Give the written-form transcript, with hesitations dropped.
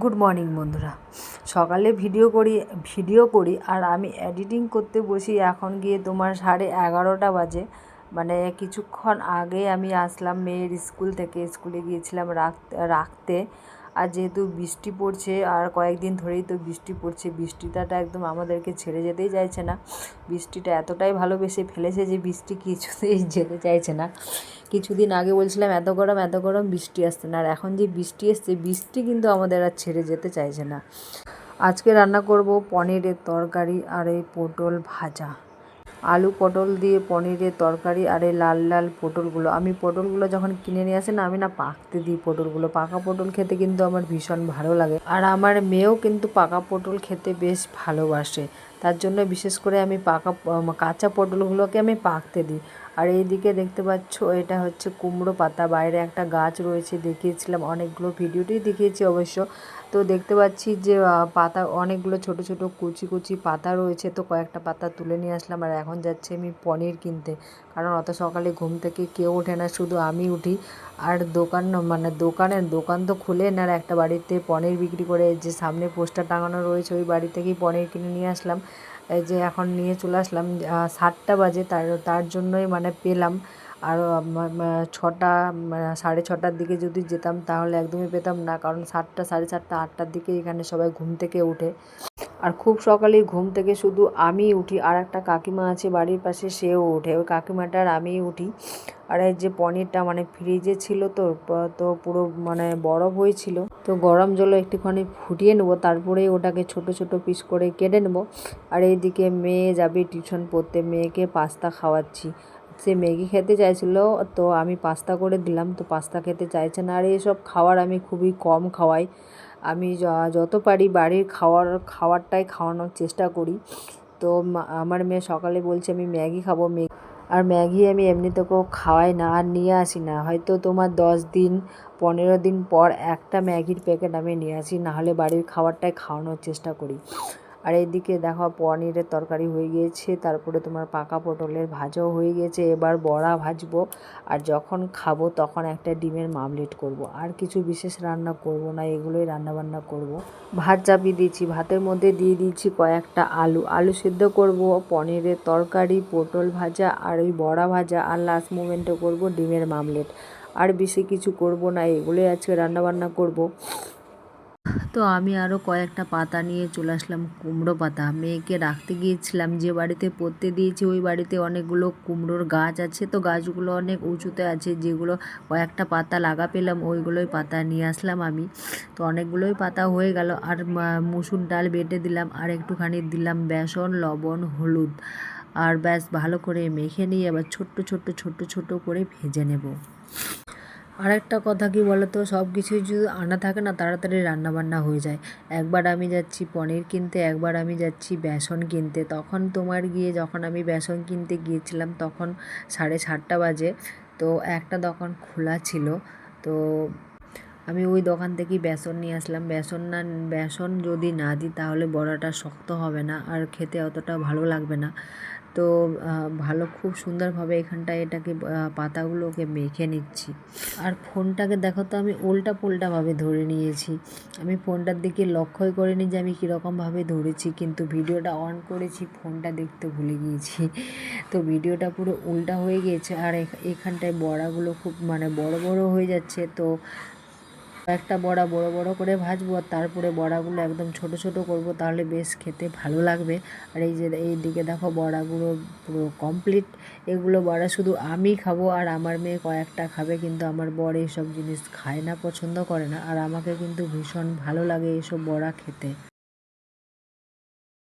Good morning বন্ধুরা। সকালে video করি আর আমি এডিটিং করতে বসি এখন গিয়ে তোমার 11:30 বাজে। মানে কিছুক্ষণ আগে আমি আসলাম মেয়ের স্কুল থেকে, স্কুলে গিয়েছিলাম রাখতে। আর যেহেতু বৃষ্টি পড়ছে আর কয়েকদিন ধরেই তো বৃষ্টি পড়ছে, বৃষ্টিটা একদম আমাদেরকে ছেড়ে যেতেই চাইছে না। বৃষ্টিটা এতটাই ভালোবেসে ফেলেছে যে বৃষ্টি কিছুতেই যেতে চাইছে না। কিছুদিন আগে বলছিলাম এত গরম বৃষ্টি আসছে না, আর এখন যে বৃষ্টি এসছে, বৃষ্টি কিন্তু আমাদের আর ছেড়ে যেতে চাইছে না। আজকে রান্না করব পনিরের তরকারি আর এই পটল ভাজা। আলু পটল দিয়ে পনিরের তরকারি আর এই লাল লাল পটলগুলো, আমি পটলগুলো যখন কিনে নিয়ে আসি না, আমি না পাকতে দিই পটলগুলো। পাকা পটল খেতে কিন্তু আমার ভীষণ ভালো লাগে, আর আমার মেয়েও কিন্তু পাকা পটল খেতে বেশ ভালোবাসে। তার জন্য বিশেষ করে আমি কাঁচা পটলগুলোকে আমি পাকতে দিই। আর এইদিকে দেখতে পাচ্ছ, এটা হচ্ছে কুমড়ো পাতা। বাইরে একটা গাছ রয়েছে, দেখিয়েছিলাম, অনেকগুলো ভিডিওতেই দেখিয়েছি অবশ্য। তো দেখতে পাচ্ছি যে পাতা অনেকগুলো ছোট ছোট কুচি কুচি পাতা রয়েছে, তো কয়েকটা পাতা তুলে নিয়ে আসলাম। আর এখন যাচ্ছি আমি পনির কিনতে, কারণ অত সকালে ঘুম থেকে কেউ ওঠে না, শুধু আমি উঠি। আর দোকান তো খুলেন, আর একটা বাড়িতে পনির বিক্রি করে, যে সামনে পোস্টার টাঙানো রয়েছে ওই বাড়ি থেকেই পনির কিনে নিয়ে আসলাম। এই যে এখন নিয়ে চলে আসলাম, 7টা বাজে, তার জন্যই মানে পেলাম। আর 6টা 6:30টার দিকে যদি যেতাম তাহলে একদমই পেতাম না, কারণ 7টা 7:30 8টার দিকে এখানে সবাই ঘুম থেকে ওঠে। আর খুব সকালেই ঘুম থেকে শুধু আমি উঠি, আর একটা কাকিমা আছে বাড়ির পাশে, সেও ওঠে। ওই কাকিমাটা আর আমিই উঠি। আর এই যে পনিরটা মানে ফ্রিজে ছিল, তো পুরো মানে বরফ হয়েছিল, তো গরম জলে একটুখানি ফুটিয়ে নেবো, তারপরেই ওটাকে ছোট ছোট পিস করে কেটে নেবো। আর এইদিকে মেয়ে যাবে টিউশন পড়তে, মেয়েকে পাস্তা খাওয়াচ্ছি। সে ম্যাগি খেতে চাইছিল, তো আমি পাস্তা করে দিলাম, তো পাস্তা খেতে চাইছে না। আর এইসব খাবার আমি খুবই কম খাওয়াই। আমি যত পারি বাড়ির খাবারটাই খাওয়ানোর চেষ্টা করি। তো আমার মেয়ে সকালে বলছে আমি ম্যাগি খাবো, আর ম্যাগি আমি এমনিতেও খাওয়াই না আর নিয়ে আসি না। হয়তো তোমার 10 দিন 15 দিন পর একটা ম্যাগির প্যাকেট আমি নিয়ে আসি, নাহলে বাড়ির খাবারটাই খাওয়ানোর চেষ্টা করি। আর এইদিকে দেখো পনিরের তরকারি হয়ে গিয়েছে, তারপরে তোমার পাকা পটলের ভাজাও হয়ে গিয়েছে। এবার বড়া ভাজবো, আর যখন খাবো তখন একটা ডিমের মামলেট করব। আর কিছু বিশেষ রান্না করব না, এগুলোই রান্নাবান্না করব। ভাত চাপিয়ে দিয়েছি, ভাতের মধ্যে দিয়ে দিয়েছি কয়েকটা আলু সিদ্ধ করব, পনিরের তরকারি, পটল ভাজা আর ওই বড়া ভাজা, আর লাস্ট মোমেন্টে করব ডিমের মামলেট। আর বেশি কিছু করব না, এগুলোই আজকে রান্নাবান্না করব। তো আমি আরও কয়েকটা পাতা নিয়ে চলে আসলাম, কুমড়ো পাতা। মেয়েকে রাখতে গিয়েছিলাম, যে বাড়িতে পড়তে দিয়েছি ওই বাড়িতে অনেকগুলো কুমড়োর গাছ আছে, তো গাছগুলো অনেক উঁচুতে আছে, যেগুলো কয়েকটা পাতা লাগা পেলাম ওইগুলোই পাতা নিয়ে আসলাম আমি। তো অনেকগুলোই পাতা হয়ে গেল। আর মুসুর ডাল বেটে দিলাম, আর একটুখানি দিলাম বেসন, লবণ, হলুদ, আর ব্যাস ভালো করে মেখে নিয়ে আবার ছোট্ট ছোট্ট ছোট্ট ছোট্ট করে ভেজে নেব। আর একটা কথা কি বলো তো, সব কিছুই যদি আনা থাকে না, তাড়াতাড়ি রান্নাবান্না হয়ে যায়। একবার আমি যাচ্ছি পনির কিনতে, একবার আমি যাচ্ছি বেসন কিনতে। তখন যখন আমি বেসন কিনতে গিয়েছিলাম তখন 7:30 বাজে, তো একটা দোকান খোলা ছিল। তো আমি ওই দোকান থেকেই বেসন নিয়ে আসলাম। বেসন যদি না দিই তাহলে বড়াটা শক্ত হবে না, আর খেতে অতটা ভালো লাগবে না। তো খুব সুন্দরভাবে এটাকে পাতাগুলোকে মেখে নিচ্ছি। আর ফোনটাকে দেখো তো, আমি উল্টা পুল্টাভাবে ধরে নিয়েছি। আমি ফোনটার দিকে লক্ষ্যই করিনি যে আমি কীরকমভাবে ধরেছি, কিন্তু ভিডিওটা অন করেছি, ফোনটা দেখতে ভুলে গিয়েছি। তো ভিডিওটা পুরো উল্টা হয়ে গিয়েছে। আর এখানটায় বড়াগুলো খুব মানে বড় বড় হয়ে যাচ্ছে। তো একটা বড়া বড় বড় করে ভাজবো, আর তারপরে বড়াগুলো একদম ছোট ছোট করব, তাহলে বেশ খেতে ভালো লাগবে। আর এই যে এই দিকে দেখো বড়াগুলো পুরো কমপ্লিট। এগুলো বড়া শুধু আমি খাবো, আর আমার মেয়ে কয়েকটা খাবে, কিন্তু আমার বর এইসব জিনিস খায় না, পছন্দ করে না। আর আমাকে কিন্তু ভীষণ ভালো লাগে এইসব বড়া খেতে।